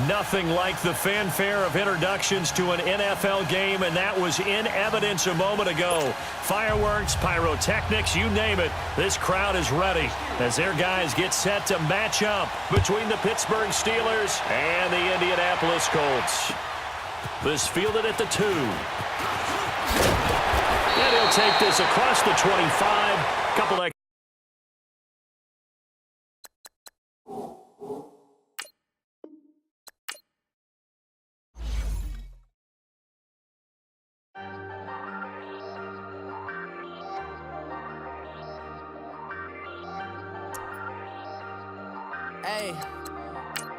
Nothing like the fanfare of introductions to an NFL game, and that was in evidence a moment ago. Fireworks, pyrotechnics, you name it. This crowd is ready as their guys get set to match up between the Pittsburgh Steelers and the Indianapolis Colts. This fielded at the 2. And he'll take this across the 25. Couple of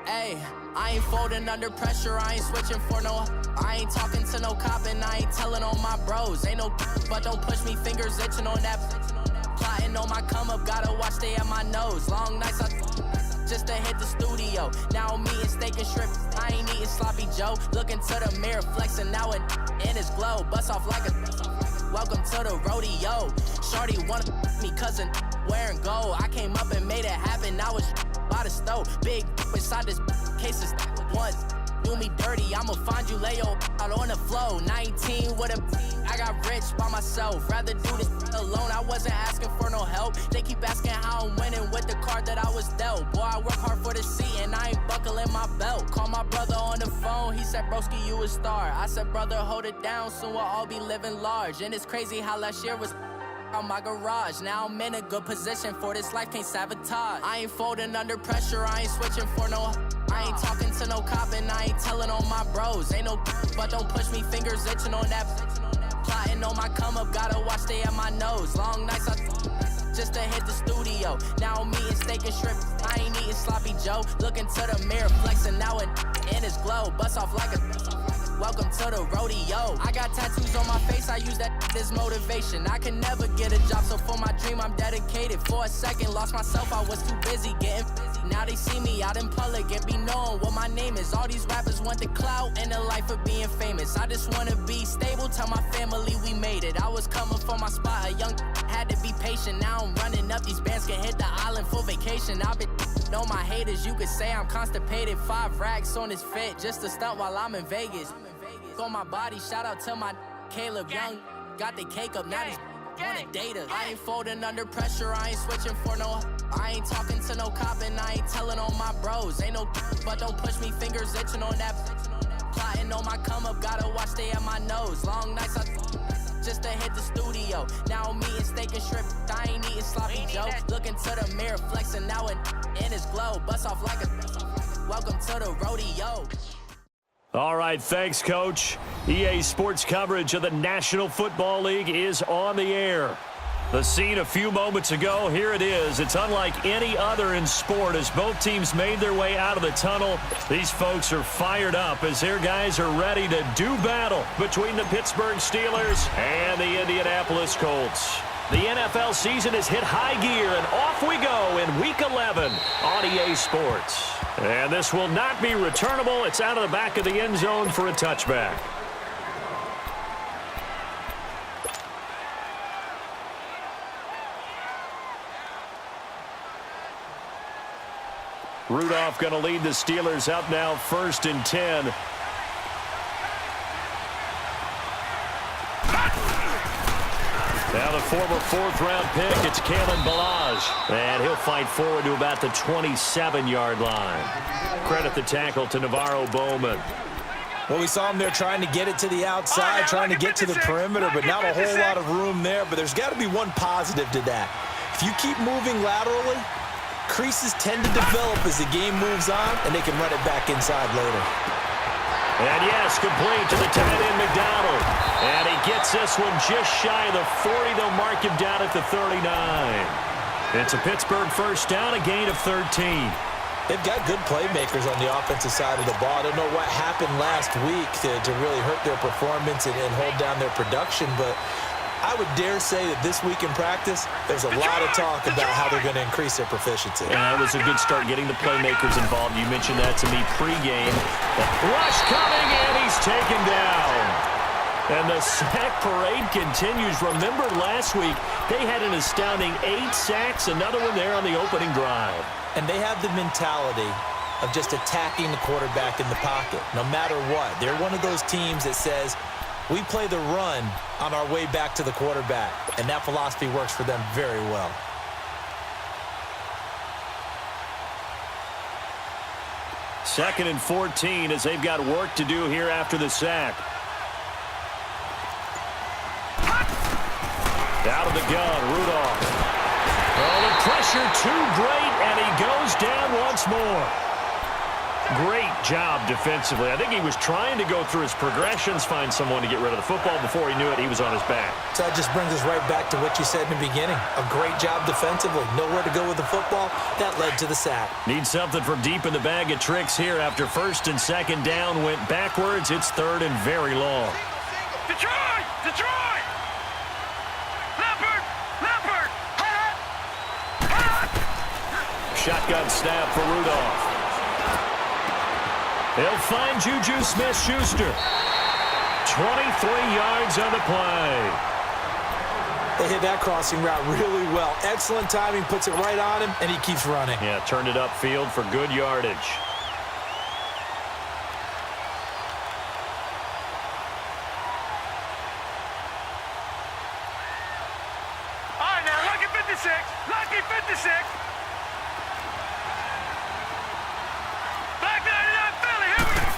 Hey, I ain't folding under pressure, I ain't switching for no. I ain't talking to no cop and I ain't telling on my bros. Ain't no but don't push me, fingers itching on that. Plotting on my come up, gotta watch they at my nose. Long nights just to hit the studio. Now I'm eating steak and shrimp, I ain't eating sloppy Joe. Looking to the mirror, flexing now and in his glow. Bust off like a welcome to the rodeo. Shorty wanna me cousin wearing gold. I came up and made it happen, I was by the stove. Big inside this cases once do me dirty, I'ma find you lay your out on the floor. 19 with a I got rich by myself, rather do this alone. I wasn't asking for no help, they keep asking how I'm winning with the card that I was dealt. Boy, I work hard for the seat and I ain't buckling my belt. Call my brother on the phone, he said broski you a star. I said brother hold it down, soon we'll all be living large. And it's crazy how last year was on my garage. Now I'm in a good position for this life, can't sabotage. I ain't folding under pressure, I ain't switching for no. I ain't talking to no cop and I ain't telling on my bros. Ain't no but don't push me, fingers itching on that. Plotting on my come up, gotta watch they at my nose. Long nights just to hit the studio. Now I'm eating steak and shrimp, I ain't eating sloppy Joe. Looking to the mirror, flexing now and in his glow. Bust off like a welcome to the rodeo. I got tattoos on my face, I use that as motivation. I can never get a job, so for my dream I'm dedicated. For a second, lost myself, I was too busy getting busy. Now they see me out in public and be knowing what my name is. All these rappers want the clout and the life of being famous. I just wanna be stable, tell my family we made it. I was coming for my spot, a young had to be patient. Now I'm running up, these bands can hit the island for vacation. I've been know my haters, you could say I'm constipated. 5 racks on his fit, just to stunt while I'm in Vegas. On my body, shout out to my Caleb Young. Got the cake up, now these wanna data. I ain't folding under pressure, I ain't switching for no. I ain't talking to no cop and I ain't telling on my bros. Ain't no but don't push me, fingers itching on that. Plotting on my come up, gotta watch they at my nose. Long nights just to hit the studio. Now I'm eating steak and shrimp, I ain't eating sloppy Joe. Looking to the mirror, flexing now and in his glow. Bust off like a welcome to the rodeo. All right, thanks, Coach. EA Sports coverage of the National Football League is on the air. The scene a few moments ago, here it is. It's unlike any other in sport as both teams made their way out of the tunnel. These folks are fired up as their guys are ready to do battle between the Pittsburgh Steelers and the Indianapolis Colts. The NFL season has hit high gear, and off we go in Week 11 on EA Sports. And this will not be returnable. It's out of the back of the end zone for a touchback. Rudolph going to lead the Steelers up now, 1st and 10. Now the former 4th-round pick, it's Kalen Ballage. And he'll fight forward to about the 27-yard line. Credit the tackle to Navarro Bowman. Well, we saw him there trying to get it to the outside, trying to get to the perimeter, but not a whole lot of room there. But there's got to be one positive to that. If you keep moving laterally, creases tend to develop as the game moves on, and they can run it back inside later. And yes, complete to the tight end, McDonald. And he gets this one just shy of the 40. They'll mark him down at the 39. It's a Pittsburgh first down, a gain of 13. They've got good playmakers on the offensive side of the ball. I don't know what happened last week to really hurt their performance and hold down their production, but I would dare say that this week in practice, there's a lot of talk about how they're going to increase their proficiency. And it was a good start getting the playmakers involved. You mentioned that to me pregame. The rush coming, and he's taken down. And the sack parade continues. Remember last week, they had an astounding 8 sacks, another one there on the opening drive. And they have the mentality of just attacking the quarterback in the pocket, no matter what. They're one of those teams that says, we play the run on our way back to the quarterback, and that philosophy works for them very well. Second and 14 as they've got work to do here after the sack. Out of the gun, Rudolph. Oh, the pressure too great, and he goes down once more. Great job defensively. I think he was trying to go through his progressions, find someone to get rid of the football. Before he knew it, he was on his back. So that just brings us right back to what you said in the beginning. A great job defensively. Nowhere to go with the football. That led to the sack. Need something from deep in the bag of tricks here. After first and second down went backwards, it's third and very long. Detroit! Detroit! Leopard! Leopard! Shotgun snap for Rudolph. They'll find Juju Smith-Schuster. 23 yards on the play. They hit that crossing route really well. Excellent timing, puts it right on him, and he keeps running. Yeah, turned it upfield for good yardage. All right, now, lucky 56. Lucky 56. Black 99 Philly, here we go.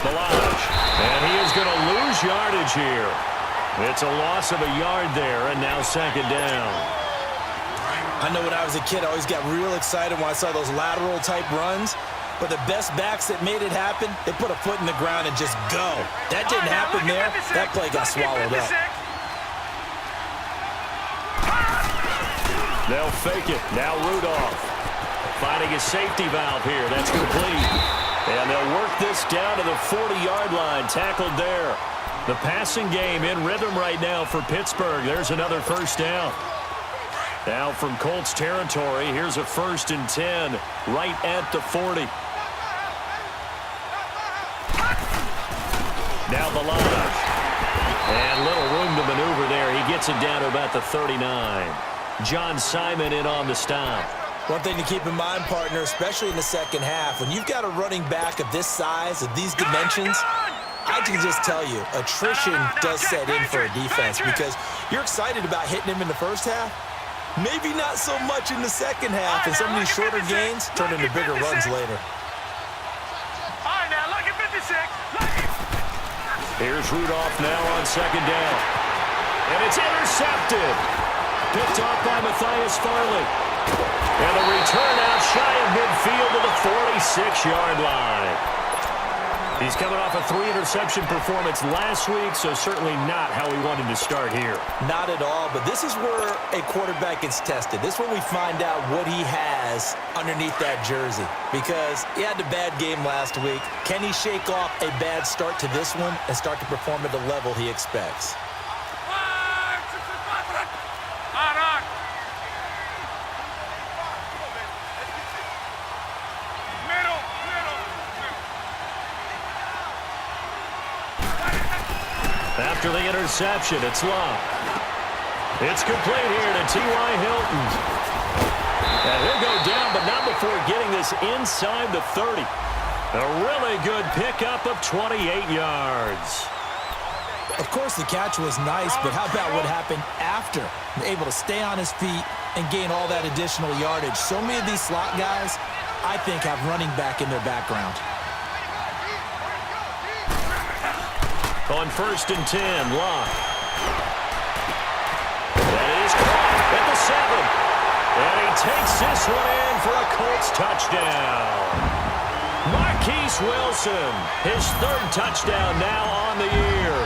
Balaj. And he is going to lose yardage here. It's a loss of a yard there, and now second down. I know when I was a kid, I always got real excited when I saw those lateral-type runs. But the best backs that made it happen, they put a foot in the ground and just go. That didn't happen there. That play got swallowed up. They'll fake it. Now Rudolph finding a safety valve here. That's complete. And they'll work this down to the 40-yard line. Tackled there. The passing game in rhythm right now for Pittsburgh. There's another first down. Now from Colts territory, here's a 1st and 10 right at the 40. Now Balaj. And little room to maneuver there. He gets it down to about the 39. John Simon in on the stop. One thing to keep in mind, partner, especially in the second half, when you've got a running back of this size, of these dimensions, I can just tell you, attrition does set in for a defense because you're excited about hitting him in the first half. Maybe not so much in the second half, and some of these shorter gains turn into bigger runs later. All right, now, lucky 56. Lucky. Here's Rudolph now on second down. And it's intercepted. Picked off by Matthias Farley. And a return out shy of midfield to the 46-yard line. He's coming off a 3-interception performance last week, so certainly not how he wanted to start here. Not at all, but this is where a quarterback gets tested. This is where we find out what he has underneath that jersey. Because he had a bad game last week. Can he shake off a bad start to this one and start to perform at the level he expects? After the interception, it's locked. It's complete here to T.Y. Hilton. And he'll go down, but not before getting this inside the 30. A really good pickup of 28 yards. Of course, the catch was nice, but how about what happened after? Able to stay on his feet and gain all that additional yardage. So many of these slot guys, I think, have running back in their background. On 1st and 10, Locke. That is caught at the 7. And he takes this one in for a Colts touchdown. Marquise Wilson, his 3rd touchdown now on the year.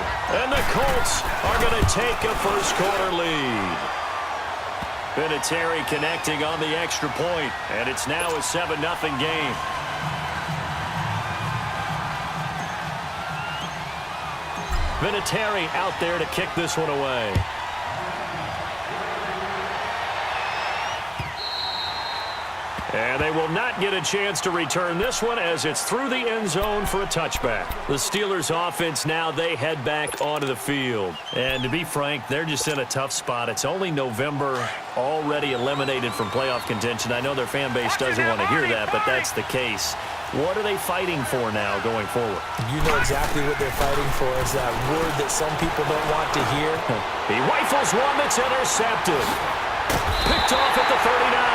And the Colts are going to take a first-quarter lead. Vinatieri connecting on the extra point, and it's now a 7-0 game. Vinatieri out there to kick this one away. And they will not get a chance to return this one as it's through the end zone for a touchback. The Steelers offense now, they head back onto the field. And to be frank, they're just in a tough spot. It's only November, already eliminated from playoff contention. I know their fan base doesn't want to hear that, but that's the case. What are they fighting for now going forward? You know exactly what they're fighting for. Is that word that some people don't want to hear. He rifles one that's intercepted. Picked off at the 39.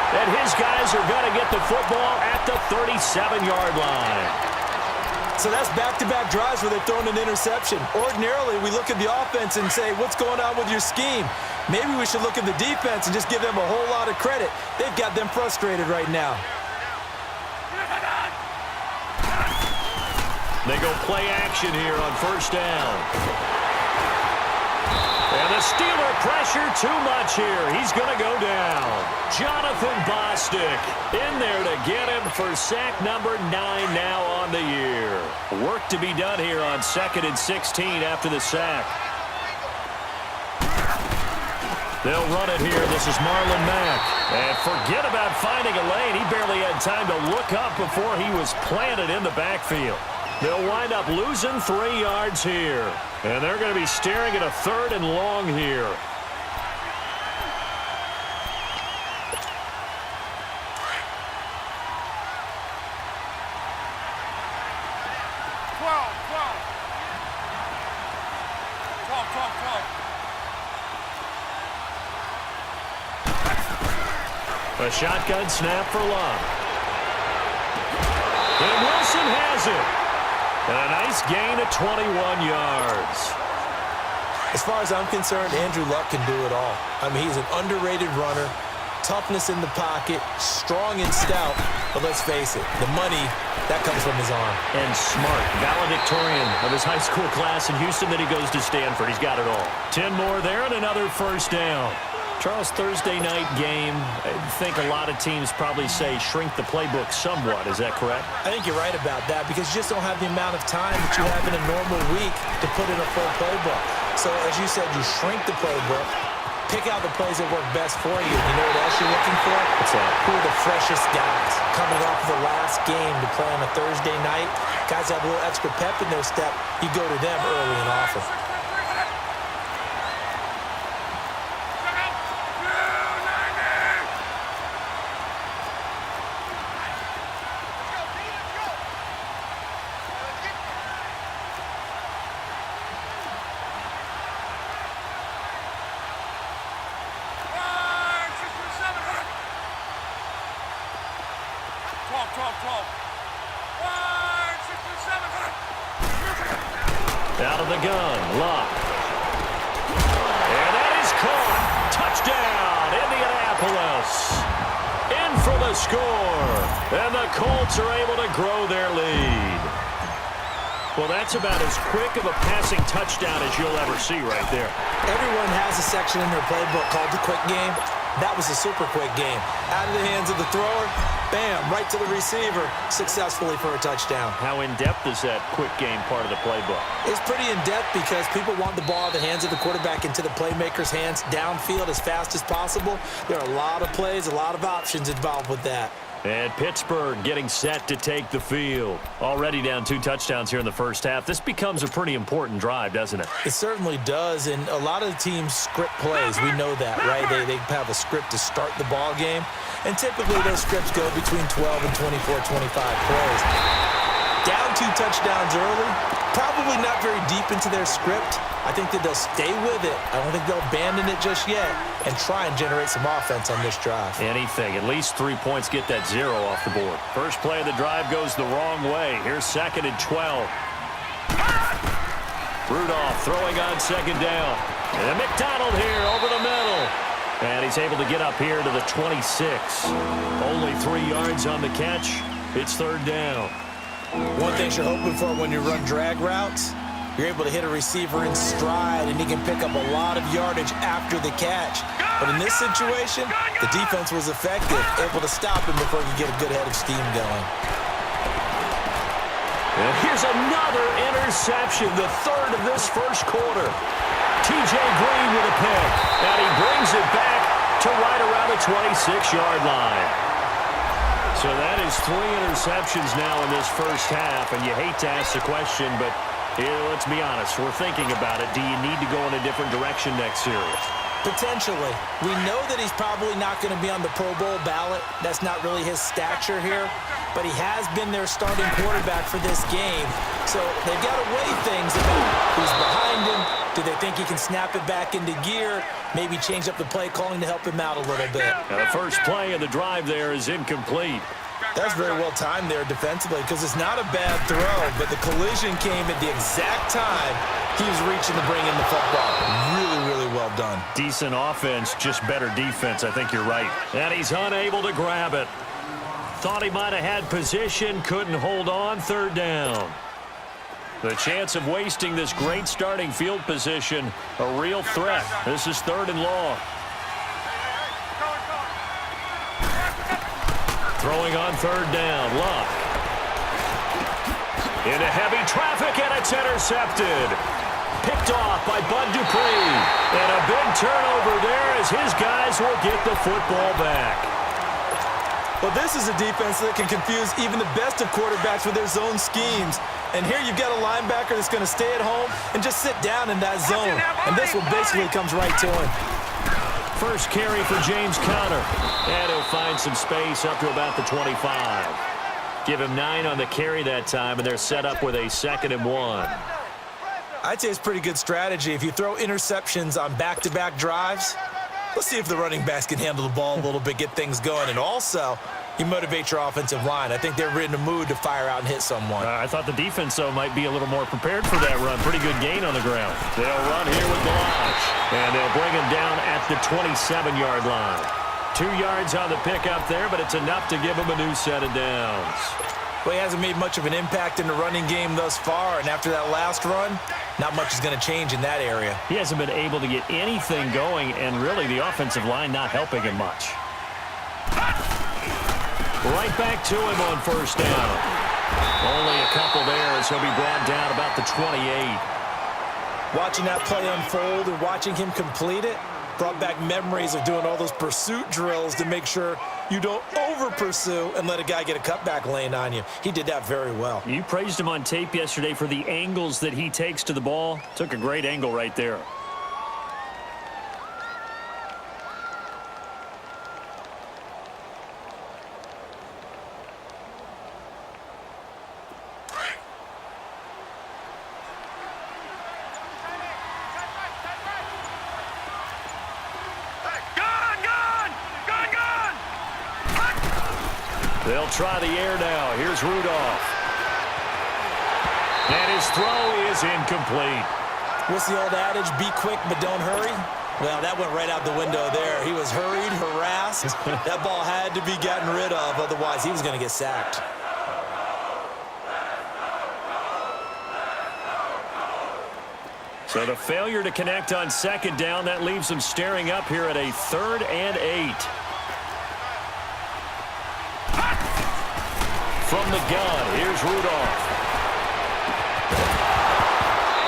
And his guys are going to get the football at the 37-yard line. So that's back-to-back drives where they've thrown an interception. Ordinarily, we look at the offense and say, what's going on with your scheme? Maybe we should look at the defense and just give them a whole lot of credit. They've got them frustrated right now. They go play action here on first down. And the Steeler pressure too much here. He's going to go down. Jonathan Bostic in there to get him for sack number 9 now on the year. Work to be done here on 2nd and 16 after the sack. They'll run it here. This is Marlon Mack. And forget about finding a lane. He barely had time to look up before he was planted in the backfield. They'll wind up losing 3 yards here. And they're going to be staring at a 3rd and long here. A shotgun snap for Love. And Wilson has it. And a nice gain of 21 yards. As far as I'm concerned, Andrew Luck can do it all. I mean, he's an underrated runner, toughness in the pocket, strong and stout. But let's face it, the money, that comes from his arm. And smart. Valedictorian of his high school class in Houston. Then he goes to Stanford. He's got it all. 10 more there and another first down. Charles, Thursday night game, I think a lot of teams probably say shrink the playbook somewhat. Is that correct? I think you're right about that because you just don't have the amount of time that you have in a normal week to put in a full playbook. So, as you said, you shrink the playbook, pick out the plays that work best for you. You know what else you're looking for? What's that? Who are the freshest guys coming off the last game to play on a Thursday night? Guys have a little extra pep in their step. You go to them early and often. Out of the gun, Luck. And that is caught. Touchdown, Indianapolis. In for the score. And the Colts are able to grow their lead. Well, that's about as quick of a passing touchdown as you'll ever see right there. Everyone has a section in their playbook called the quick game. That was a super quick game. Out of the hands of the thrower, bam, right to the receiver, successfully for a touchdown. How in-depth is that quick game part of the playbook? It's pretty in-depth because people want the ball out of the hands of the quarterback into the playmaker's hands downfield as fast as possible. There are a lot of plays, a lot of options involved with that. And Pittsburgh getting set to take the field. Already down 2 touchdowns here in the first half. This becomes a pretty important drive, doesn't it? It certainly does, and a lot of the teams script plays. We know that, right? They have a script to start the ball game, and typically those scripts go between 12 and 24, 25 plays. Down 2 touchdowns early, probably not very deep into their script. I think that they'll stay with it. I don't think they'll abandon it just yet and try and generate some offense on this drive. Anything. At least 3 points get that 0 off the board. First play of the drive goes the wrong way. Here's 2nd and 12. Rudolph throwing on 2nd down. And McDonald here over the middle. And he's able to get up here to the 26. Only 3 yards on the catch. It's 3rd down. One thing you're hoping for when you run drag routes, you're able to hit a receiver in stride, and he can pick up a lot of yardage after the catch. But in this situation, the defense was effective, able to stop him before he could get a good head of steam going. And here's another interception, the 3rd of this first quarter. T.J. Green with a pick, and he brings it back to right around the 26-yard line. So that is 3 interceptions now in this first half, and you hate to ask the question, but let's be honest, we're thinking about it. Do you need to go in a different direction next series? Potentially. We know that he's probably not going to be on the Pro Bowl ballot. That's not really his stature here, but he has been their starting quarterback for this game. So they've got to weigh things about who's behind him. Do they think he can snap it back into gear? Maybe change up the play calling to help him out a little bit. The first play of the drive there is incomplete. That's very well timed there defensively because it's not a bad throw, but the collision came at the exact time he was reaching to bring in the football. Really, really well done. Decent offense, just better defense. I think you're right. And he's unable to grab it. Thought he might have had position, couldn't hold on, third down. The chance of wasting this great starting field position, a real threat. This is 3rd and long. Throwing on 3rd down, Luck. Into heavy traffic, and it's intercepted. Picked off by Bud Dupree. And a big turnover there as his guys will get the football back. Well, this is a defense that can confuse even the best of quarterbacks with their zone schemes. And here you've got a linebacker that's going to stay at home and just sit down in that zone. And this one basically comes right to him. First carry for James Conner. And he'll find some space up to about the 25. Give him 9 on the carry that time, and they're set up with a 2nd and 1. I'd say it's pretty good strategy. If you throw interceptions on back-to-back drives, let's see if the running backs can handle the ball a little bit, get things going. And also, you motivate your offensive line. I think they're in the mood to fire out and hit someone. I thought the defense, though, might be a little more prepared for that run. Pretty good gain on the ground. They'll run here with Blanche. And they'll bring him down at the 27-yard line. 2 yards on the pickup there, but it's enough to give him a new set of downs. Well, he hasn't made much of an impact in the running game thus far, and after that last run, not much is going to change in that area. He hasn't been able to get anything going, and really the offensive line not helping him much. Right back to him on 1st down. Only a couple there as he'll be brought down about the 28. Watching that play unfold and watching him complete it brought back memories of doing all those pursuit drills to make sure you don't over-pursue and let a guy get a cutback lane on you. He did that very well. You praised him on tape yesterday for the angles that he takes to the ball. Took a great angle right there. They'll try the air now. Here's Rudolph. And his throw is incomplete. What's the old adage? Be quick, but don't hurry. Well, that went right out the window there. He was hurried, harassed. That ball had to be gotten rid of. Otherwise, he was going to get sacked. So the failure to connect on 2nd down, that leaves him staring up here at a 3rd and 8. From the gun, here's Rudolph.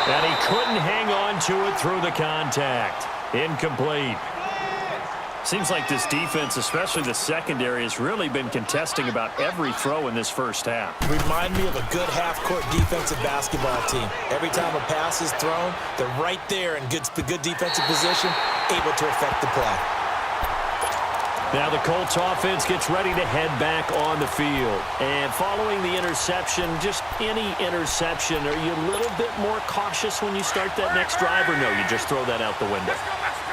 And he couldn't hang on to it through the contact. Incomplete. Seems like this defense, especially the secondary, has really been contesting about every throw in this first half. Remind me of a good half-court defensive basketball team. Every time a pass is thrown, they're right there in good defensive position, able to affect the play. Now the Colts offense gets ready to head back on the field. And following the interception, just any interception, are you a little bit more cautious when you start that next drive, or no, you just throw that out the window?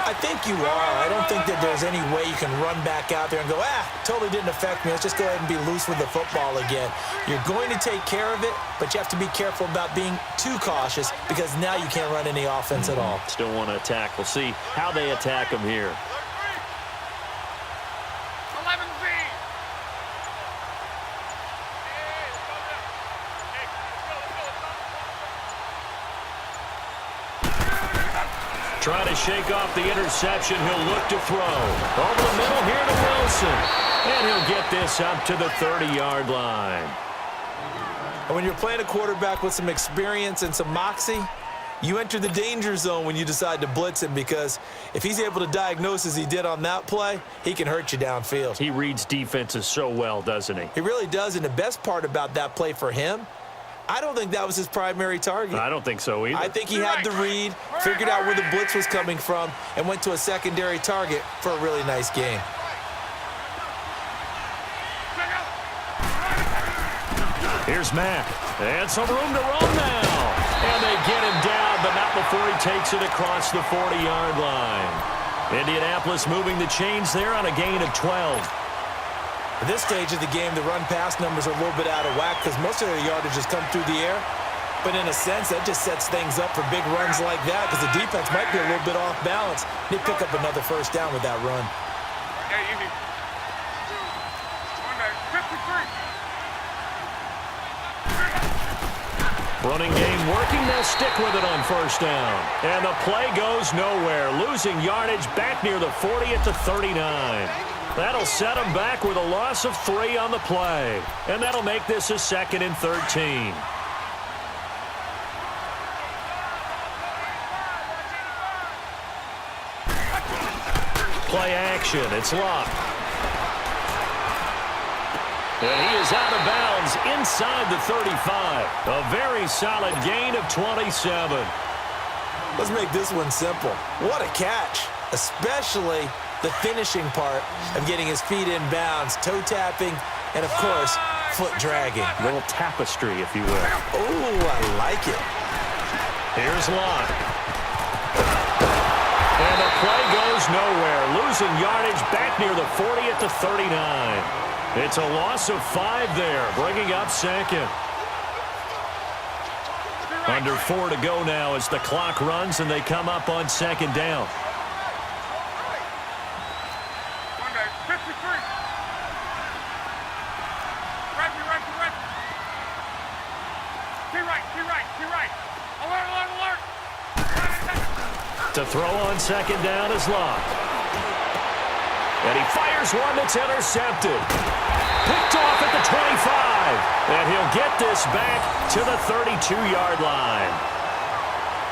I think you are. I don't think that there's any way you can run back out there and go, totally didn't affect me. Let's just go ahead and be loose with the football again. You're going to take care of it, but you have to be careful about being too cautious because now you can't run any offense at all. Still want to attack. We'll see how they attack them here. Trying to shake off the interception. He'll look to throw. Over the middle here to Wilson. And he'll get this up to the 30-yard line. And when you're playing a quarterback with some experience and some moxie, You enter the danger zone when you decide to blitz him, because if he's able to diagnose as he did on that play, he can hurt you downfield. He reads defenses so well, doesn't he? He really does, and the best part about that play for him, I don't think that was his primary target. I don't think so either. I think he had the read, figured out where the blitz was coming from, and went to a secondary target for a really nice game. Here's Mack, and some room to run now. And they get him down, but not before he takes it across the 40-yard line. Indianapolis moving the chains there on a gain of 12. At this stage of the game, the run-pass numbers are a little bit out of whack because most of their yardage has come through the air. But in a sense, that just sets things up for big runs like that because the defense might be a little bit off balance. They pick up another first down with that run. Hey, easy. 53. Running game working. They'll stick with it on first down. And the play goes nowhere. Losing yardage back near the 40 at the 39. That'll set them back with a loss of 3 on the play. And that'll make this a 2nd and 13. Play action. It's locked. And he is out of bounds inside the 35. A very solid gain of 27. Let's make this one simple. What a catch, especially the finishing part of getting his feet in bounds, toe tapping, and of course, foot dragging. A little tapestry, if you will. Oh, I like it. Here's Locke. And the play goes nowhere. Losing yardage back near the 40 at the 39. It's a loss of 5 there, bringing up 2nd. Under 4 to go now as the clock runs and they come up on 2nd down. 53. Right. T right. Alert. To throw on 2nd down is Locke. And he fires one that's intercepted. Picked off at the 25. And he'll get this back to the 32-yard line.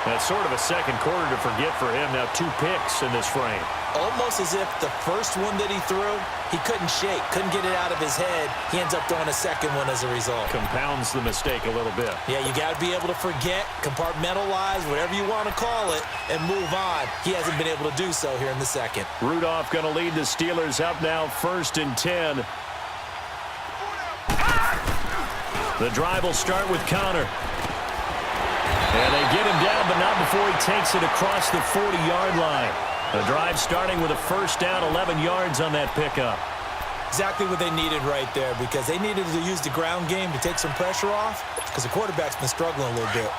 That's sort of a second quarter to forget for him. Now 2 picks in this frame. Almost as if the first one that he threw, he couldn't shake, couldn't get it out of his head. He ends up throwing a second one as a result. Compounds the mistake a little bit. Yeah, you got to be able to forget, compartmentalize, whatever you want to call it, and move on. He hasn't been able to do so here in the second. Rudolph going to lead the Steelers up now 1st and 10. The drive will start with Connor. And they get him down, but not before he takes it across the 40-yard line. The drive starting with a first down, 11 yards on that pickup. Exactly what they needed right there, because they needed to use the ground game to take some pressure off, because the quarterback's been struggling a little bit.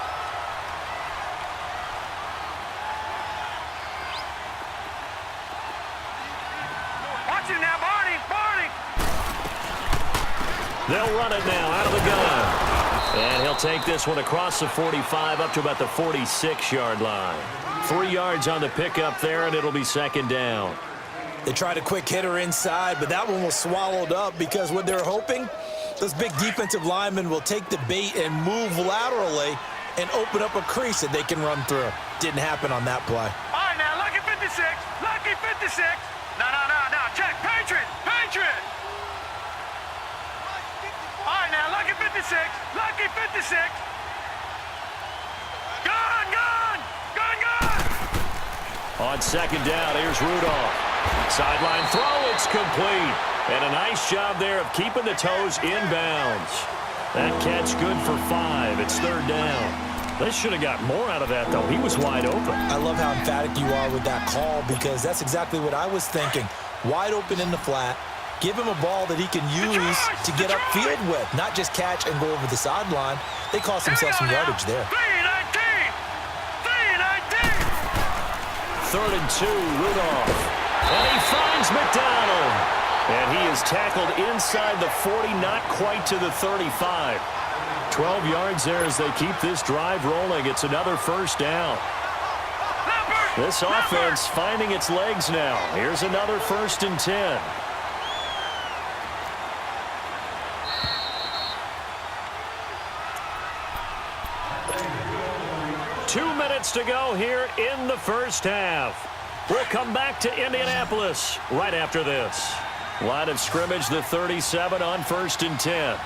Watch it now, Barney. They'll run it now out of the gun. And he'll take this one across the 45 up to about the 46-yard line. 3 yards on the pickup there, and it'll be 2nd down. They tried a quick hitter inside, but that one was swallowed up because what they're hoping, those big defensive linemen will take the bait and move laterally and open up a crease that they can run through. Didn't happen on that play. All right, now, lucky 56. No. Check. Patriot. All right, now, lucky 56. Gone. On 2nd down, here's Rudolph. Sideline throw, it's complete. And a nice job there of keeping the toes in bounds. That catch good for 5. It's 3rd down. They should have got more out of that, though. He was wide open. I love how emphatic you are with that call, because that's exactly what I was thinking. Wide open in the flat. Give him a ball that he can use to get upfield with, not just catch and go over the sideline. They cost themselves some yardage there. 3rd and 2, Rudolph. And he finds McDonald. And he is tackled inside the 40, not quite to the 35. 12 yards there as they keep this drive rolling. It's another first down. This offense finding its legs now. Here's another 1st and 10. 2 minutes to go here in the first half. We'll come back to Indianapolis right after this. Line of scrimmage, the 37 on 1st and 10.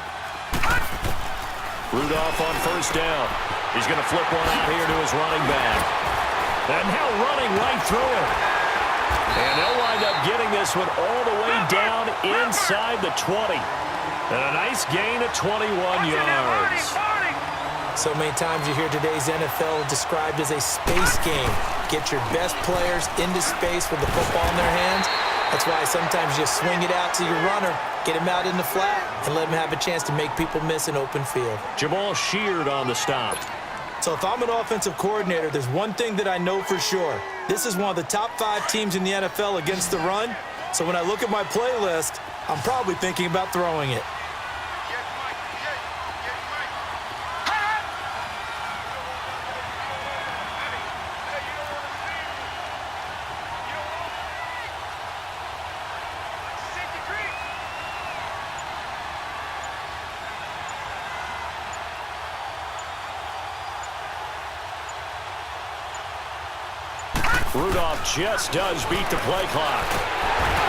Rudolph on first down. He's going to flip one out here to his running back. And now running right through it. And they'll wind up getting this one all the way down inside the 20. And a nice gain of 21 yards. So many times you hear today's NFL described as a space game. Get your best players into space with the football in their hands. That's why sometimes you swing it out to your runner, get him out in the flat, and let him have a chance to make people miss an open field. Jamal Sheard on the stop. So if I'm an offensive coordinator, there's one thing that I know for sure. This is one of the top 5 teams in the NFL against the run. So when I look at my playlist, I'm probably thinking about throwing it. Rudolph just does beat the play clock.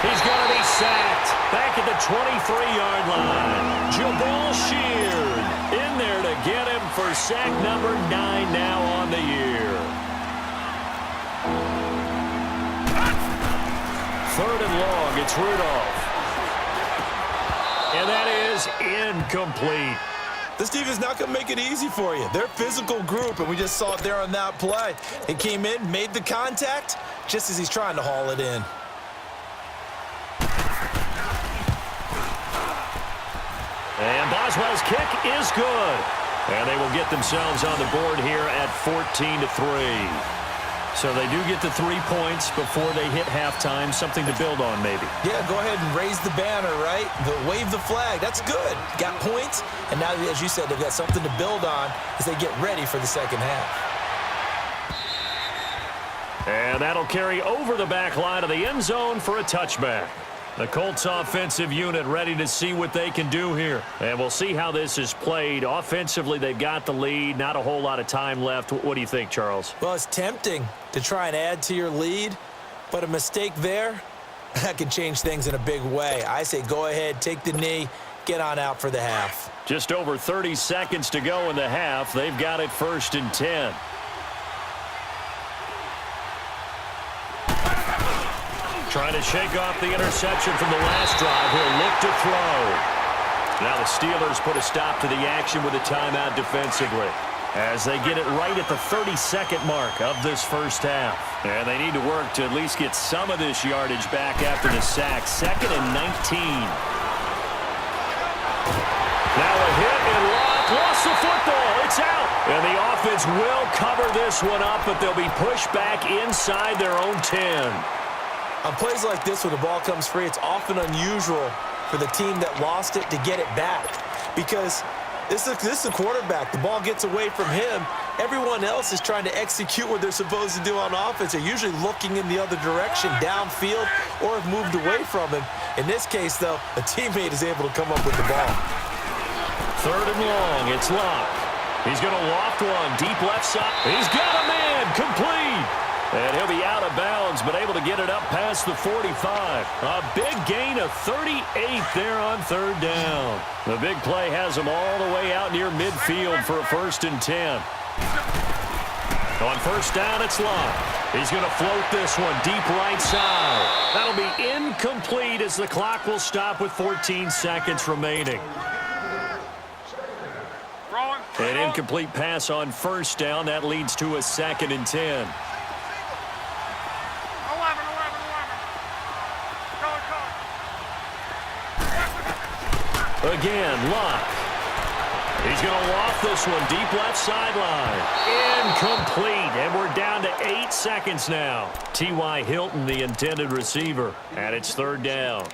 He's going to be sacked back at the 23-yard line. Jamal Sheard in there to get him for sack number 9 now on the year. 3rd and long, it's Rudolph. And that is incomplete. This defense is not going to make it easy for you. They're a physical group, and we just saw it there on that play. He came in, made the contact, just as he's trying to haul it in. And Boswell's kick is good. And they will get themselves on the board here at 14-3. So they do get the 3 points before they hit halftime. Something to build on, maybe. Yeah, go ahead and raise the banner, right? Wave the flag. That's good. Got points, and now, as you said, they've got something to build on as they get ready for the second half. And that'll carry over the back line of the end zone for a touchback. The Colts offensive unit ready to see what they can do here. And we'll see how this is played. Offensively, they've got the lead. Not a whole lot of time left. What do you think, Charles? Well, it's tempting to try and add to your lead, but a mistake there, that can change things in a big way. I say go ahead, take the knee, get on out for the half. Just over 30 seconds to go in the half. They've got it 1st and 10. Trying to shake off the interception from the last drive. He'll look to throw. Now the Steelers put a stop to the action with a timeout defensively as they get it right at the 32nd mark of this first half. And they need to work to at least get some of this yardage back after the sack. 2nd and 19. Now a hit and lock. Lost the football. It's out. And the offense will cover this one up, but they'll be pushed back inside their own 10. On plays like this, when the ball comes free, it's often unusual for the team that lost it to get it back. Because this is the quarterback. The ball gets away from him. Everyone else is trying to execute what they're supposed to do on offense. They're usually looking in the other direction, downfield, or have moved away from him. In this case, though, a teammate is able to come up with the ball. 3rd and long. It's Locke. He's going to loft one. Deep left side. He's got a man. Complete. And he'll be out of bounds, but able to get it up past the 45. A big gain of 38 there on 3rd down. The big play has him all the way out near midfield for a 1st and 10. On 1st down, it's Locke. He's going to float this one deep right side. That'll be incomplete as the clock will stop with 14 seconds remaining. An incomplete pass on 1st down. That leads to a 2nd and 10. Again, Locke. He's going to loft this one deep left sideline. Incomplete, and we're down to 8 seconds now. T.Y. Hilton, the intended receiver, and it's 3rd down.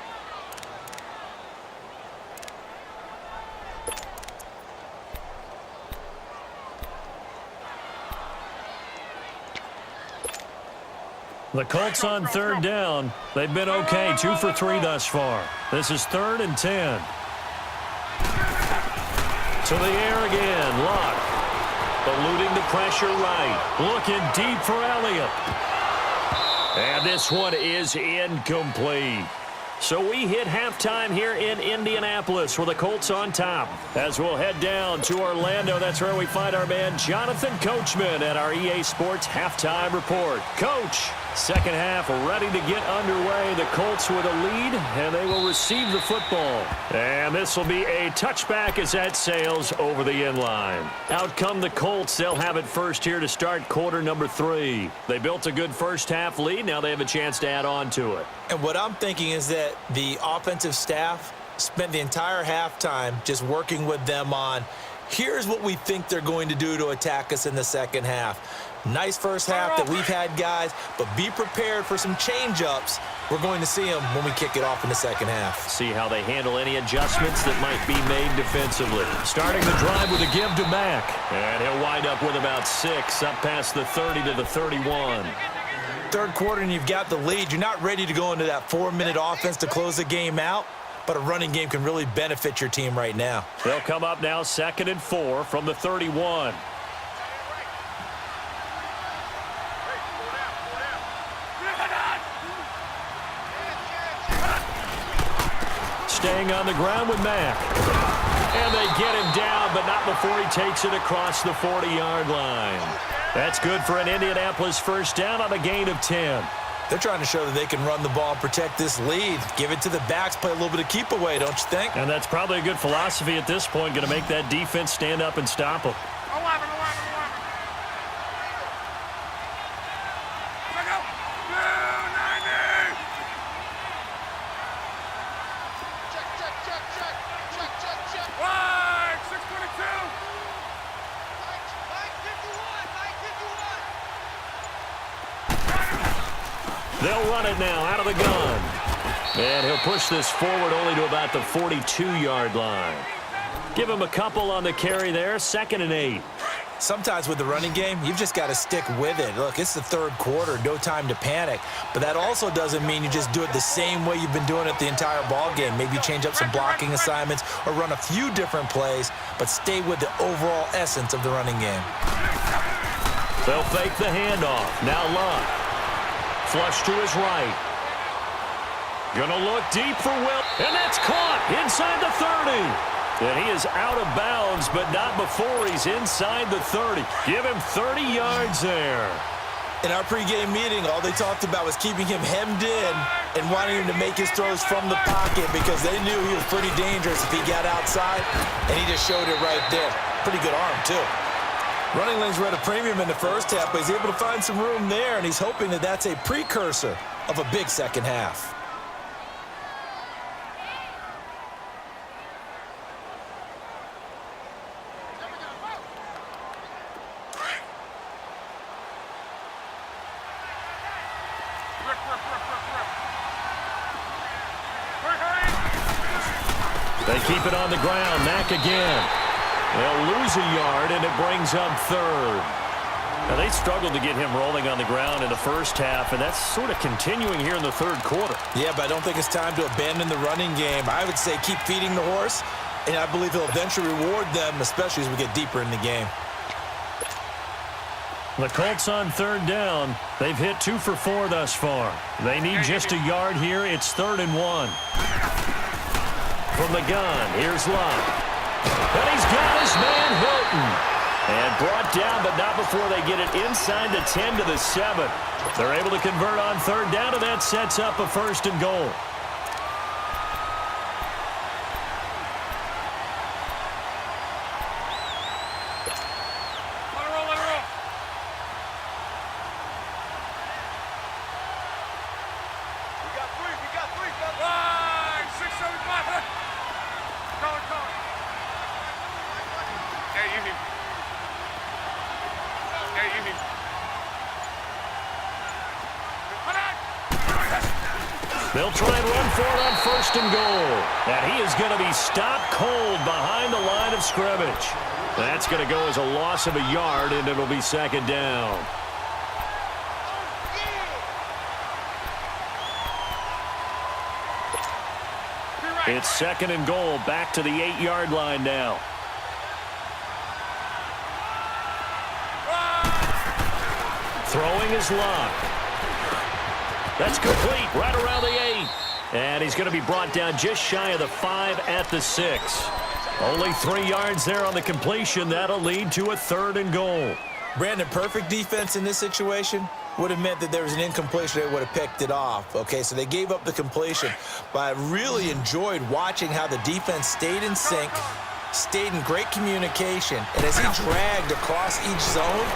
The Colts on 3rd down. They've been okay, 2 for 3 thus far. This is 3rd and 10. To the air again, Locke. Eluding the pressure right. Looking deep for Elliott. And this one is incomplete. So we hit halftime here in Indianapolis with the Colts on top. As we'll head down to Orlando, that's where we find our man Jonathan Coachman at our EA Sports Halftime Report. Coach, second half ready to get underway. The Colts with a lead, and they will receive the football. And this will be a touchback as that sails over the end line. Out come the Colts. They'll have it first here to start quarter number 3. They built a good first half lead. Now they have a chance to add on to it. And what I'm thinking is that the offensive staff spent the entire halftime just working with them on, here's what we think they're going to do to attack us in the second half. Nice first half that we've had, guys, but be prepared for some change-ups. We're going to see them when we kick it off in the second half. See how they handle any adjustments that might be made defensively. Starting the drive with a give to Mack. And he'll wind up with about 6, up past the 30 to the 31. Third quarter and you've got the lead. You're not ready to go into that 4-minute offense to close the game out, but a running game can really benefit your team right now. They'll come up now 2nd and 4 from the 31. Staying on the ground with Mack. And they get him down, but not before he takes it across the 40-yard line. That's good for an Indianapolis first down on a gain of 10. They're trying to show that they can run the ball and protect this lead. Give it to the backs, play a little bit of keep away, don't you think? And that's probably a good philosophy at this point, going to make that defense stand up and stop them. They'll run it now out of the gun. And he'll push this forward only to about the 42-yard line. Give him a couple on the carry there, 2nd and 8. Sometimes with the running game, you've just got to stick with it. Look, it's the third quarter, no time to panic. But that also doesn't mean you just do it the same way you've been doing it the entire ball game. Maybe change up some blocking assignments or run a few different plays, but stay with the overall essence of the running game. They'll fake the handoff. Now Luck. Flush to his right. Gonna look deep for Will. And that's caught inside the 30. And he is out of bounds, but not before he's inside the 30. Give him 30 yards there. In our pregame meeting, all they talked about was keeping him hemmed in and wanting him to make his throws from the pocket because they knew he was pretty dangerous if he got outside, and he just showed it right there. Pretty good arm, too. Running lanes were at a premium in the first half, but he's able to find some room there, and he's hoping that that's a precursor of a big second half. They keep it on the ground. Mack again. They'll lose a yard, and it brings up 3rd. Now, they struggled to get him rolling on the ground in the first half, and that's sort of continuing here in the third quarter. Yeah, but I don't think it's time to abandon the running game. I would say keep feeding the horse, and I believe he'll eventually reward them, especially as we get deeper in the game. The Colts on 3rd down. They've hit 2 for 4 thus far. They need just a yard here. It's 3rd and 1. From the gun, here's Luck. And he's got his man Hilton. And brought down, but not before they get it inside the 10 to the 7. They're able to convert on 3rd down, and that sets up a 1st and goal. They'll try and run for it on 1st and goal. And he is going to be stopped cold behind the line of scrimmage. That's going to go as a loss of a yard, and it'll be 2nd down. It's 2nd and goal, back to the 8-yard line now. Throwing his luck. That's complete right around the 8. And he's going to be brought down just shy of the 5 at the 6. Only 3 yards there on the completion. That'll lead to a 3rd and goal. Brandon, perfect defense in this situation would have meant that there was an incompletion. They would have picked it off. Okay, so they gave up the completion. But I really enjoyed watching how the defense stayed in sync, stayed in great communication. And as he dragged across each zone,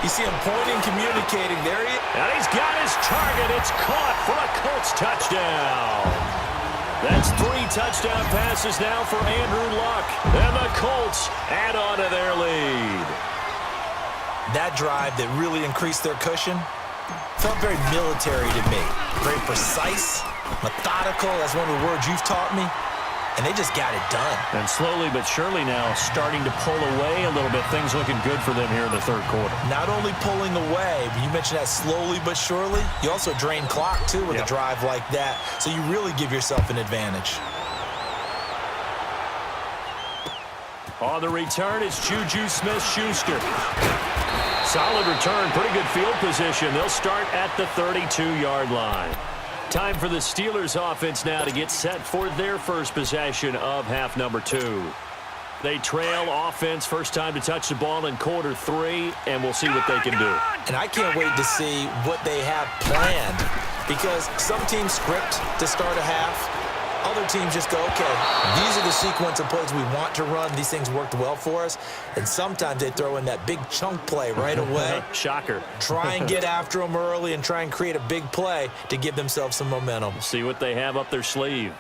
you see him pointing, communicating. There he is. And he's got his target. It's caught for a Colts touchdown. That's 3 touchdown passes now for Andrew Luck. And the Colts add on to their lead. That drive that really increased their cushion felt very military to me. Very precise, methodical. That's one of the words you've taught me. And they just got it done. And slowly but surely now starting to pull away a little bit. Things looking good for them here in the 3rd quarter. Not only pulling away, but you mentioned that slowly but surely. You also drain clock, too, with a drive like that. So you really give yourself an advantage. On the return, it's Juju Smith-Schuster. Solid return, pretty good field position. They'll start at the 32-yard line. Time for the Steelers offense now to get set for their first possession of half number 2. They trail offense, first time to touch the ball in quarter 3, and we'll see what they can do. And I can't wait to see what they have planned, because some teams script to start a half. Other teams just go, okay, these are the sequence of plays we want to run. These things worked well for us. And sometimes they throw in that big chunk play right away. Shocker. Try and get after them early and try and create a big play to give themselves some momentum. See what they have up their sleeve.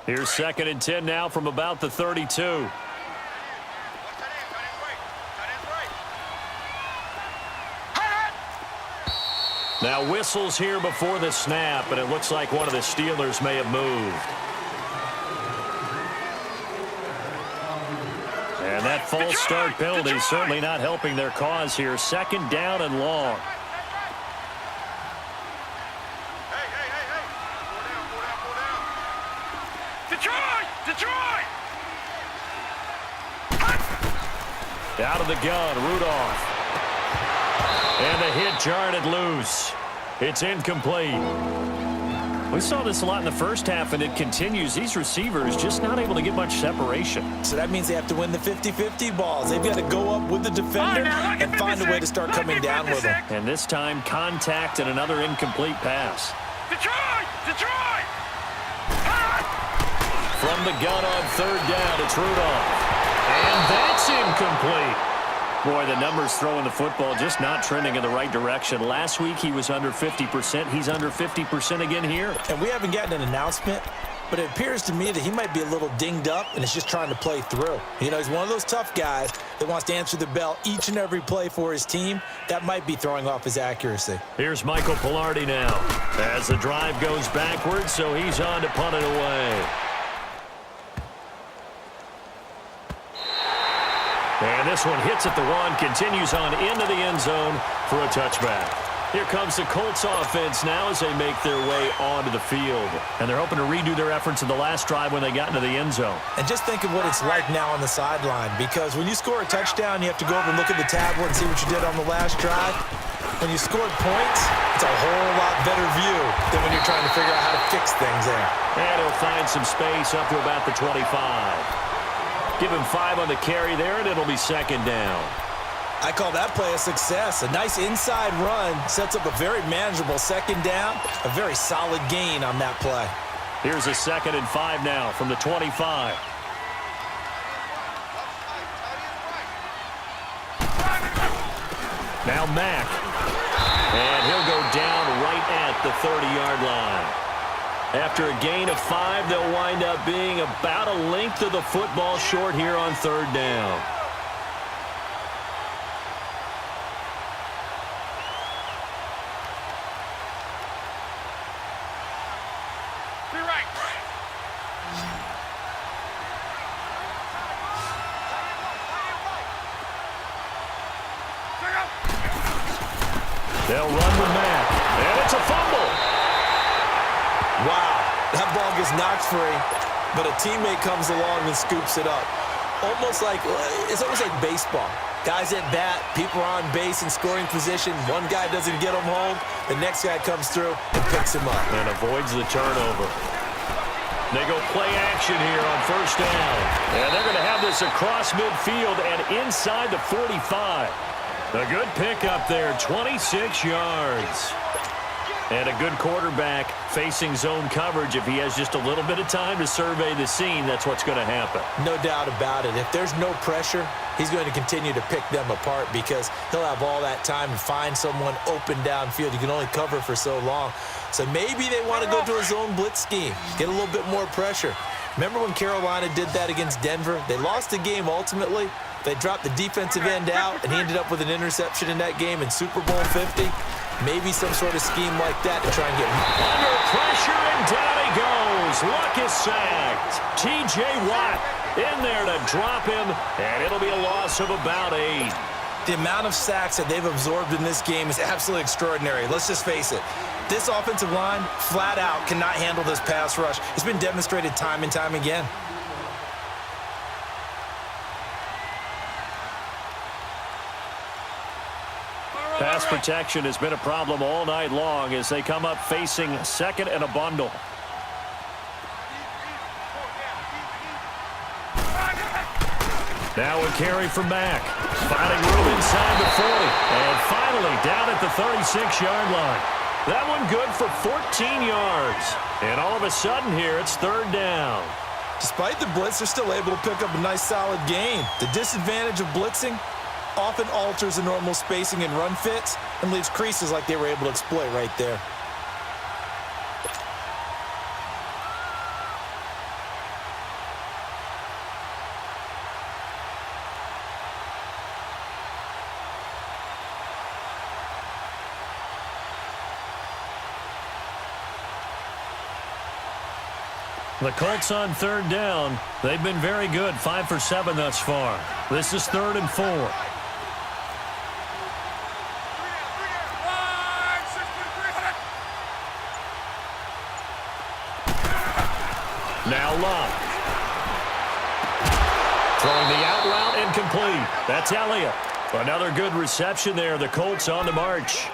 Here's 2nd and 10 now from about the 32. Now whistles here before the snap, and it looks like one of the Steelers may have moved. And that false start penalty certainly not helping their cause here. 2nd down and long. Detroit! Out of the gun, Rudolph. And the hit jarred it loose. It's incomplete. We saw this a lot in the first half, and it continues. These receivers just not able to get much separation. So that means they have to win the 50-50 balls. They've got to go up with the defender and find a way to start coming down with them. And this time, contact and another incomplete pass. Detroit! From the gun on 3rd down, it's Rudolph. And that's incomplete. Boy, the numbers throwing the football just not trending in the right direction. Last week, he was under 50%. He's under 50% again here. And we haven't gotten an announcement, but it appears to me that he might be a little dinged up and is just trying to play through. You know, he's one of those tough guys that wants to answer the bell each and every play for his team. That might be throwing off his accuracy. Here's Michael Pilardi now as the drive goes backwards, so he's on to punt it away. And this one hits at the 1, continues on into the end zone for a touchback. Here comes the Colts offense now as they make their way onto the field. And they're hoping to redo their efforts in the last drive when they got into the end zone. And just think of what it's like now on the sideline, because when you score a touchdown, you have to go over and look at the tablet and see what you did on the last drive. When you scored points, it's a whole lot better view than when you're trying to figure out how to fix things there. And he'll find some space up to about the 25. Give him 5 on the carry there, and it'll be 2nd down. I call that play a success. A nice inside run sets up a very manageable 2nd down. A very solid gain on that play. Here's a 2nd and 5 now from the 25. Now Mack. And he'll go down right at the 30-yard line. After a gain of 5, they'll wind up being about a length of the football short here on 3rd down. They'll run with Mack, and it's a fumble. Wow, that ball gets knocked free, but a teammate comes along and scoops it up. It's almost like baseball. Guys at bat, people are on base in scoring position. One guy doesn't get him home. The next guy comes through and picks him up. And avoids the turnover. They go play action here on first down. And they're going to have this across midfield and inside the 45. A good pickup there, 26 yards. And a good quarterback facing zone coverage. If he has just a little bit of time to survey the scene, that's what's going to happen. No doubt about it. If there's no pressure, he's going to continue to pick them apart because he'll have all that time to find someone open downfield. You can only cover for so long. So maybe they want to go to a zone blitz scheme, get a little bit more pressure. Remember when Carolina did that against Denver? They lost the game ultimately. They dropped the defensive end out, and he ended up with an interception in that game in Super Bowl 50. Maybe some sort of scheme like that to try and get under pressure, and down he goes. Luck is sacked. T.J. Watt in there to drop him, and it'll be a loss of about 8. The amount of sacks that they've absorbed in this game is absolutely extraordinary. Let's just face it. This offensive line, flat out, cannot handle this pass rush. It's been demonstrated time and time again. Pass protection has been a problem all night long as they come up facing second and a bundle. Now a carry from Mack. Finding room inside the 40. And finally down at the 36-yard line. That one good for 14 yards. And all of a sudden here, it's third down. Despite the blitz, they're still able to pick up a nice solid gain. The disadvantage of blitzing often alters the normal spacing and run fits and leaves creases like they were able to exploit right there. The Colts on third down. They've been very good, 5 for 7 thus far. This is 3rd and 4. Now Love. Throwing the out route incomplete. That's Elliott. Another good reception there. The Colts on the march.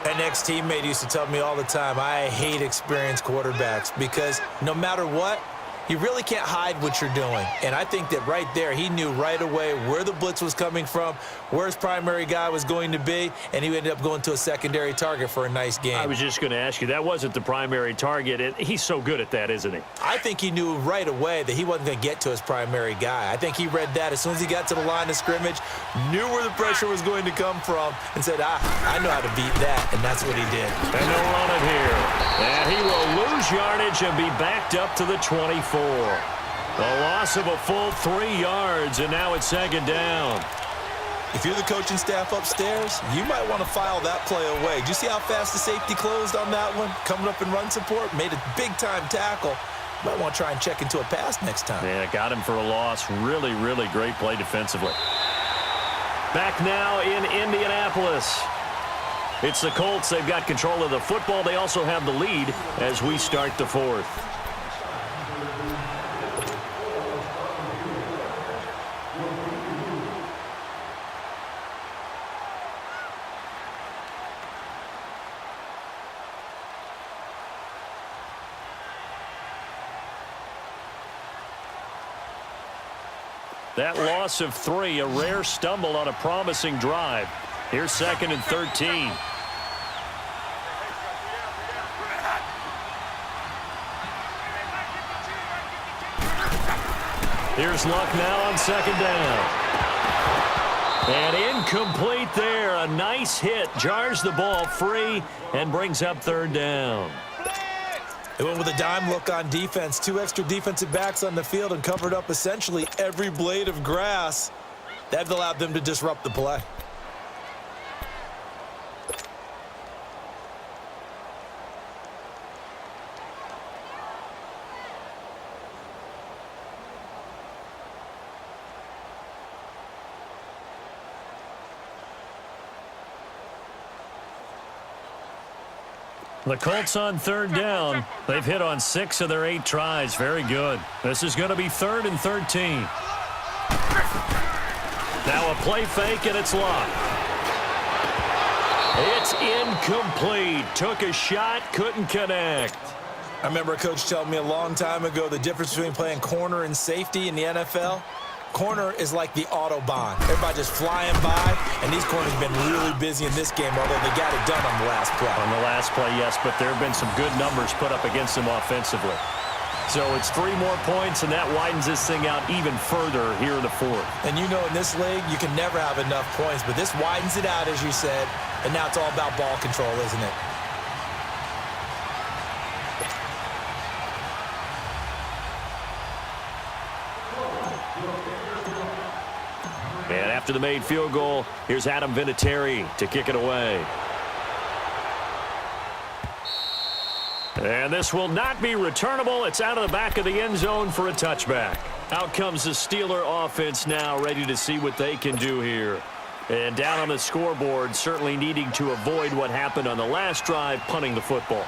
An ex-teammate used to tell me all the time, I hate experienced quarterbacks because no matter what, you really can't hide what you're doing. And I think that right there, he knew right away where the blitz was coming from, where his primary guy was going to be, and he ended up going to a secondary target for a nice game. I was just going to ask you, that wasn't the primary target. He's so good at that, isn't he? I think he knew right away that he wasn't going to get to his primary guy. I think he read that as soon as he got to the line of scrimmage, knew where the pressure was going to come from, and said, I know how to beat that, and that's what he did. And they'll run it here. And he will lose yardage and be backed up to the 24. A loss of a full 3 yards, and now it's second down. If you're the coaching staff upstairs, you might want to file that play away. Did you see how fast the safety closed on that one? Coming up in run support, made a big-time tackle. Might want to try and check into a pass next time. Yeah, got him for a loss. Really, really great play defensively. Back now in Indianapolis. It's the Colts. They've got control of the football. They also have the lead as we start the 4th. That loss of 3, a rare stumble on a promising drive. Here's 2nd and 13. Here's Luck now on 2nd down. And incomplete there. A nice hit. Jars the ball free and brings up 3rd down. They went with a dime look on defense. 2 extra defensive backs on the field and covered up essentially every blade of grass. That allowed them to disrupt the play. The Colts on 3rd down. They've hit on 6 of their 8 tries. Very good. This is going to be 3rd and 13. Now a play fake, and it's locked. It's incomplete. Took a shot, couldn't connect. I remember a coach telling me a long time ago the difference between playing corner and safety in the NFL. Corner is like the Autobahn. Everybody just flying by, and these corners have been really busy in this game, although they got it done on the last play. On the last play, yes, but there have been some good numbers put up against them offensively. So it's 3 more points, and that widens this thing out even further here in the fourth. And you know in this league, you can never have enough points, but this widens it out, as you said, and now it's all about ball control, isn't it? And after the made field goal, here's Adam Vinatieri to kick it away. And this will not be returnable. It's out of the back of the end zone for a touchback. Out comes the Steeler offense now, ready to see what they can do here. And down on the scoreboard, certainly needing to avoid what happened on the last drive, punting the football.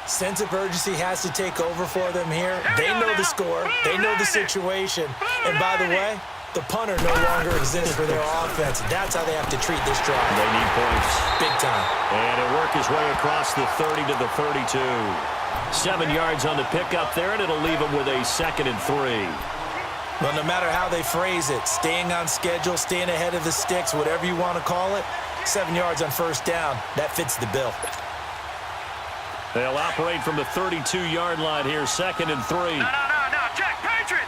Sense of urgency has to take over for them here. They know the score. They know the situation. And by the way, the punter no longer exists for their offense. That's how they have to treat this drive. They need points. Big time. And it'll work his way across the 30 to the 32. 7 yards on the pickup there, and it'll leave them with a 2nd and 3. Well, no matter how they phrase it, staying on schedule, staying ahead of the sticks, whatever you want to call it, 7 yards on first down, that fits the bill. They'll operate from the 32-yard line here, 2nd and 3. No, check, Patriot!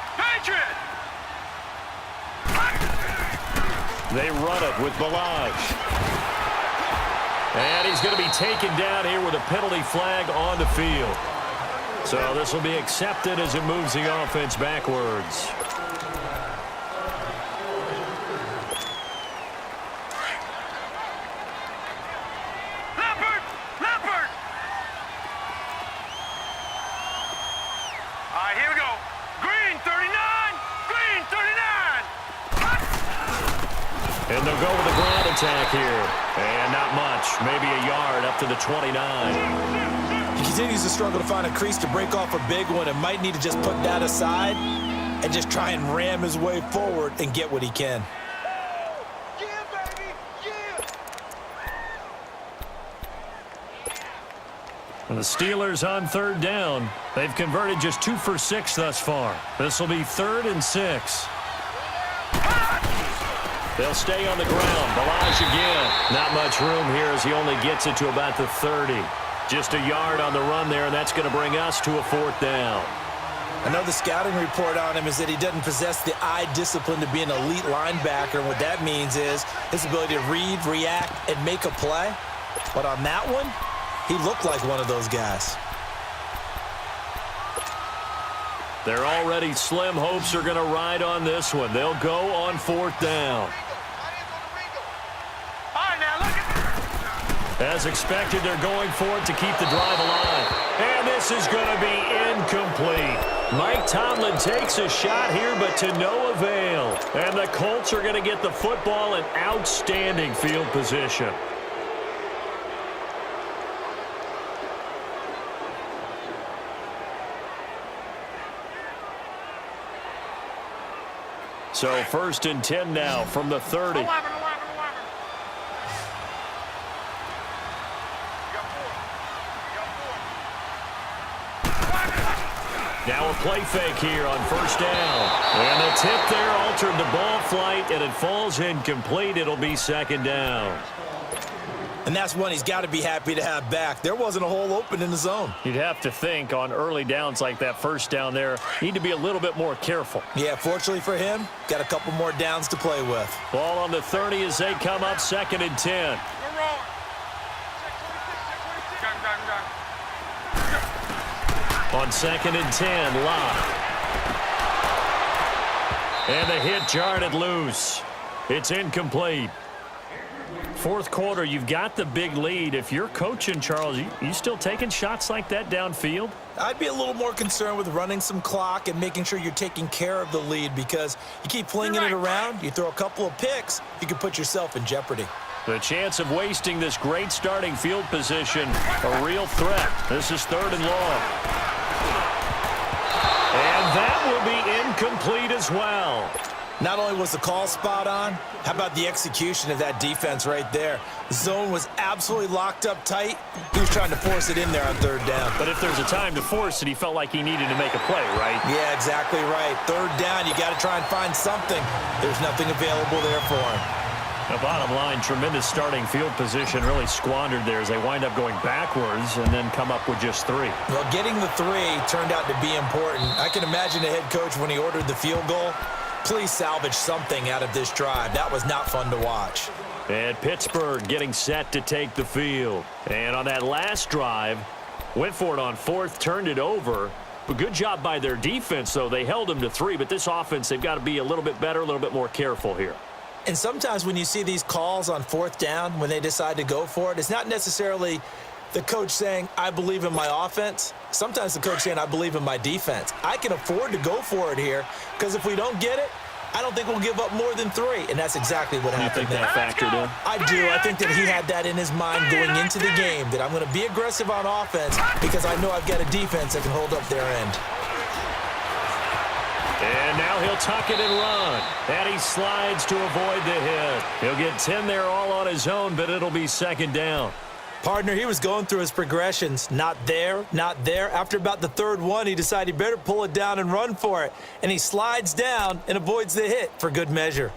They run it with Balaj. And he's going to be taken down here with a penalty flag on the field. So this will be accepted as it moves the offense backwards. Leopard! All right, here we go. Green 39! And they'll go with the ground attack here. And not much. Maybe a yard up to the 29. He continues to struggle to find a crease to break off a big one and might need to just put that aside and just try and ram his way forward and get what he can. And the Steelers on 3rd down. They've converted just 2 for 6 thus far. This will be 3rd and 6. They'll stay on the ground. Balaj again. Not much room here as he only gets it to about the 30. Just a yard on the run there, and that's going to bring us to a 4th down. I know the scouting report on him is that he doesn't possess the eye discipline to be an elite linebacker. And what that means is his ability to read, react, and make a play. But on that one, he looked like one of those guys. Their already slim hopes are going to ride on this one. They'll go on 4th down. As expected, they're going for it to keep the drive alive. And this is going to be incomplete. Mike Tomlin takes a shot here, but to no avail. And the Colts are going to get the football in outstanding field position. So 1st and 10 now from the 30. Now a play fake here on 1st down. And the tip there altered the ball flight, and it falls incomplete. It'll be 2nd down. And that's one he's got to be happy to have back. There wasn't a hole open in the zone. You'd have to think on early downs like that 1st down there, need to be a little bit more careful. Yeah, fortunately for him, got a couple more downs to play with. Ball on the 30 as they come up 2nd and 10. On 2nd and 10, Locke. And the hit jarred it loose. It's incomplete. 4th quarter, you've got the big lead. If you're coaching, Charles, you still taking shots like that downfield? I'd be a little more concerned with running some clock and making sure you're taking care of the lead, because you keep flinging it around, you throw a couple of picks, you can put yourself in jeopardy. The chance of wasting this great starting field position, a real threat. This is 3rd and long. And that will be incomplete as well. Not only was the call spot on, how about the execution of that defense right there? The zone was absolutely locked up tight. He was trying to force it in there on third down. But if there's a time to force it, he felt like he needed to make a play, right? Yeah, exactly right. Third down, you got to try and find something. There's nothing available there for him. The bottom line, tremendous starting field position, really squandered there as they wind up going backwards and then come up with just 3. Well, getting the 3 turned out to be important. I can imagine the head coach when he ordered the field goal. Please salvage something out of this drive. That was not fun to watch. And Pittsburgh getting set to take the field. And on that last drive, went for it on 4th, turned it over. But good job by their defense, though. They held them to 3, but this offense, they've got to be a little bit better, a little bit more careful here. And sometimes when you see these calls on 4th down, when they decide to go for it, it's not necessarily the coach saying, I believe in my offense. Sometimes the coach saying, I believe in my defense. I can afford to go for it here because if we don't get it, I don't think we'll give up more than 3. And that's exactly what happened there. You think that factored in? I do. I think that he had that in his mind going into the game, that I'm going to be aggressive on offense because I know I've got a defense that can hold up their end. And now he'll tuck it and run. And he slides to avoid the hit. He'll get 10 there all on his own, but it'll be 2nd down. Partner, he was going through his progressions. Not there, not there. After about the 3rd one, he decided he better pull it down and run for it. And he slides down and avoids the hit for good measure.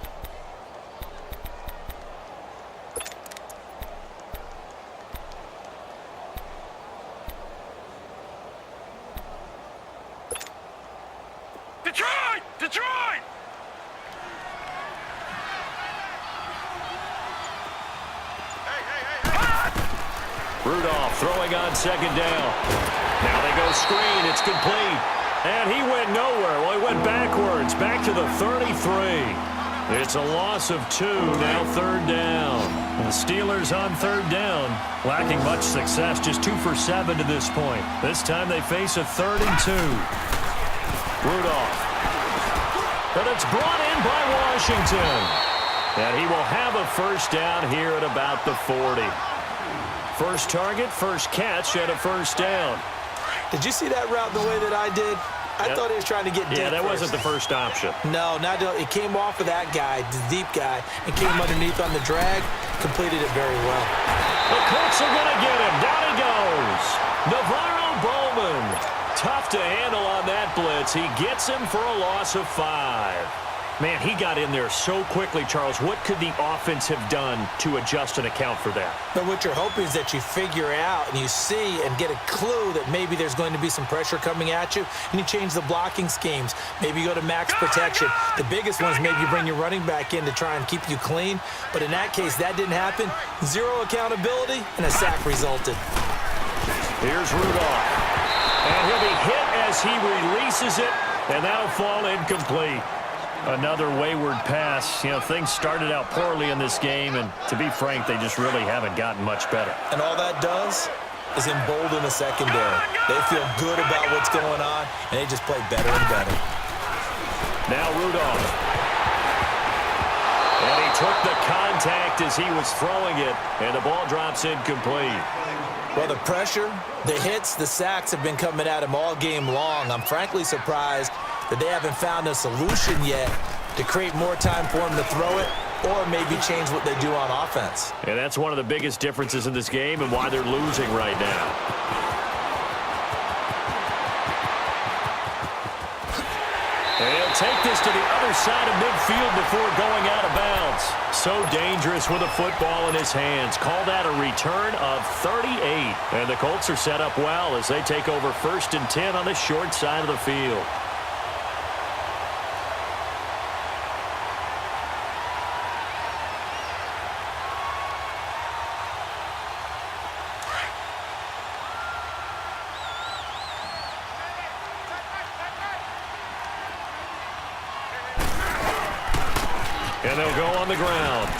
Detroit! Detroit! Rudolph throwing on 2nd down. Now they go screen. It's complete. And he went nowhere. Well, he went backwards, back to the 33. It's a loss of 2, now 3rd down. The Steelers on 3rd down, lacking much success, just 2 for 7 to this point. This time they face a 3rd and 2. Rudolph. But it's brought in by Washington. And he will have a 1st down here at about the 40. First target, first catch, and a 1st down. Did you see that route the way that I did? I thought he was trying to get deep. Yeah, that wasn't the first option. No, it came off of that guy, the deep guy, and came underneath on the drag, completed it very well. The Colts are going to get him. Down he goes. Navarro Bowman. Tough to handle on that blitz. He gets him for a loss of 5. Man, he got in there so quickly, Charles. What could the offense have done to adjust and account for that? But what you're hoping is that you figure out and you see and get a clue that maybe there's going to be some pressure coming at you, and you change the blocking schemes. Maybe you go to max protection. The biggest one is maybe you bring your running back in to try and keep you clean. But in that case, that didn't happen. 0 accountability, and a sack resulted. Here's Rudolph. And he'll be hit as he releases it, and that'll fall incomplete. Another wayward pass. You know, things started out poorly in this game, and to be frank, they just really haven't gotten much better. And all that does is embolden the secondary. They feel good about what's going on, and they just play better and better. Now Rudolph. And he took the contact as he was throwing it, and the ball drops incomplete. Well, the pressure, the hits, the sacks have been coming at him all game long. I'm frankly surprised that they haven't found a solution yet to create more time for him to throw it or maybe change what they do on offense. And that's one of the biggest differences in this game and why they're losing right now. And he'll take this to the other side of midfield before going out of bounds. So dangerous with a football in his hands. Call that a return of 38. And the Colts are set up well as they take over 1st and 10 on the short side of the field. And they'll go on the ground.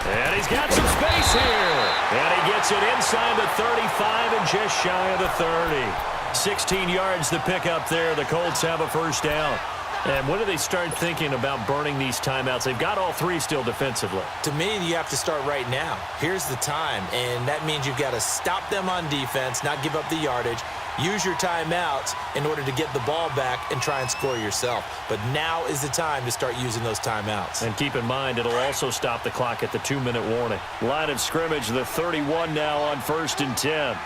And he's got some space here. And he gets it inside the 35 and just shy of the 30. 16 yards to pick up there. The Colts have a 1st down. And when do they start thinking about burning these timeouts? They've got all 3 still defensively. To me, you have to start right now. Here's the time, and that means you've got to stop them on defense, not give up the yardage, use your timeouts in order to get the ball back and try and score yourself. But now is the time to start using those timeouts. And keep in mind, it'll also stop the clock at the 2-minute warning. Line of scrimmage, the 31 now on 1st and 10.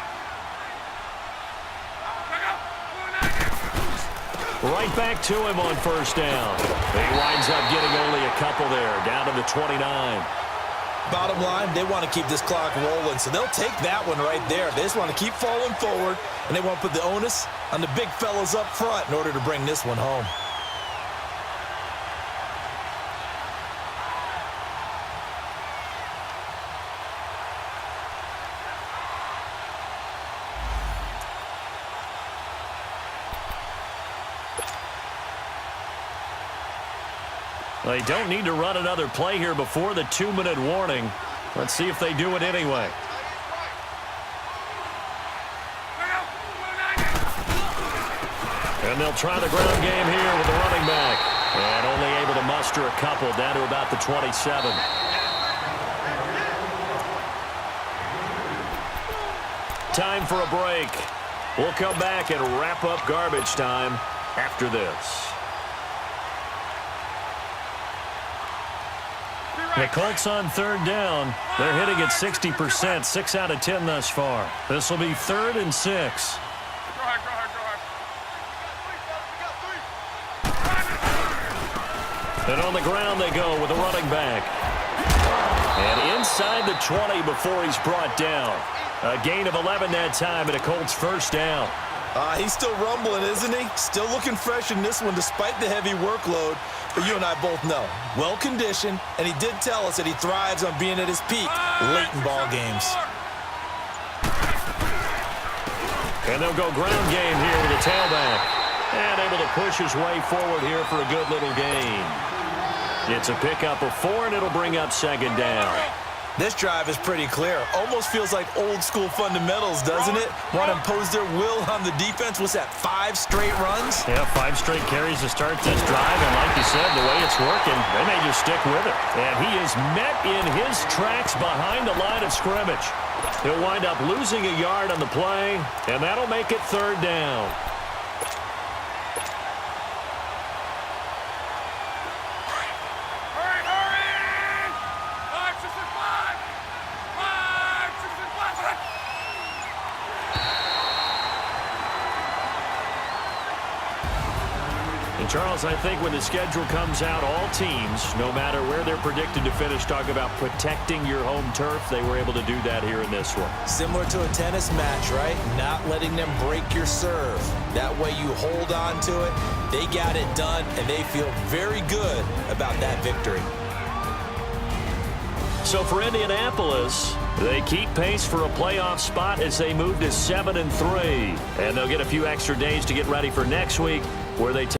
Right back to him on 1st down. He winds up getting only a couple there, down to the 29. Bottom line, they want to keep this clock rolling, so they'll take that one right there. They just want to keep falling forward, and they want to put the onus on the big fellas up front in order to bring this one home. They don't need to run another play here before the 2-minute warning. Let's see if they do it anyway. And they'll try the ground game here with the running back. And only able to muster a couple down to about the 27. Time for a break. We'll come back and wrap up garbage time after this. The Colts on 3rd down. They're hitting at 60%, 6 out of 10 thus far. This will be 3rd and 6. And on the ground they go with a running back. And inside the 20 before he's brought down. A gain of 11 that time and a Colts 1st down. He's still rumbling, isn't he? Still looking fresh in this one despite the heavy workload. But you and I both know, well-conditioned, and he did tell us that he thrives on being at his peak late in ball games. And they'll go ground game here with a tailback. And able to push his way forward here for a good little gain. It's a pickup of 4, and it'll bring up 2nd down. This drive is pretty clear. Almost feels like old-school fundamentals, doesn't it? Want to impose their will on the defense. What's that, 5 straight runs? Yeah, 5 straight carries to start this drive. And like you said, the way it's working, they may just stick with it. And he is met in his tracks behind the line of scrimmage. He'll wind up losing a yard on the play, and that'll make it 3rd down. Charles, I think when the schedule comes out, all teams, no matter where they're predicted to finish, talk about protecting your home turf. They were able to do that here in this one. Similar to a tennis match, right? Not letting them break your serve. That way you hold on to it. They got it done, and they feel very good about that victory. So for Indianapolis, they keep pace for a playoff spot as they move to 7-3. And they'll get a few extra days to get ready for next week, where they